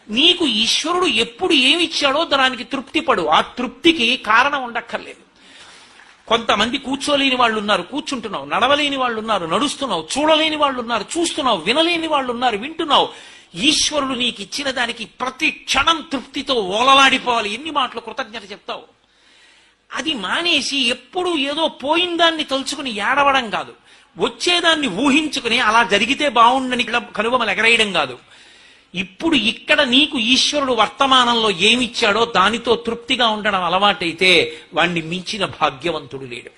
నీకు ఈశ్వరుడు ఎప్పుడు ఏమిచ్చాడో దానికి తృప్తి పడు. ఆ తృప్తికి కారణం ఉండక్కర్లేదు. కొంతమంది కూర్చోలేని వాళ్ళు ఉన్నారు, కూర్చుంటున్నావు. నడవలేని వాళ్ళు ఉన్నారు, నడుస్తున్నావు. చూడలేని వాళ్ళు ఉన్నారు, చూస్తున్నావు. వినలేని వాళ్ళు ఉన్నారు, వింటున్నావు. ఈశ్వరుడు నీకు ఇచ్చిన దానికి ప్రతి క్షణం తృప్తితో ఓలలాడిపోవాలి. ఎన్ని మాటలు కృతజ్ఞత చెప్తావు. అది మానేసి ఎప్పుడు ఏదో పోయిన దాన్ని తలుచుకుని ఏడవడం కాదు, వచ్చేదాన్ని ఊహించుకుని అలా జరిగితే బాగుండని కనుబొమలు ఎగరేయడం కాదు. ఇప్పుడు ఇక్కడ నీకు ఈశ్వరుడు వర్తమానంలో ఏమిచ్చాడో దానితో తృప్తిగా ఉండడం అలవాటైతే వాణ్ణి మించిన భాగ్యవంతుడు లేడు.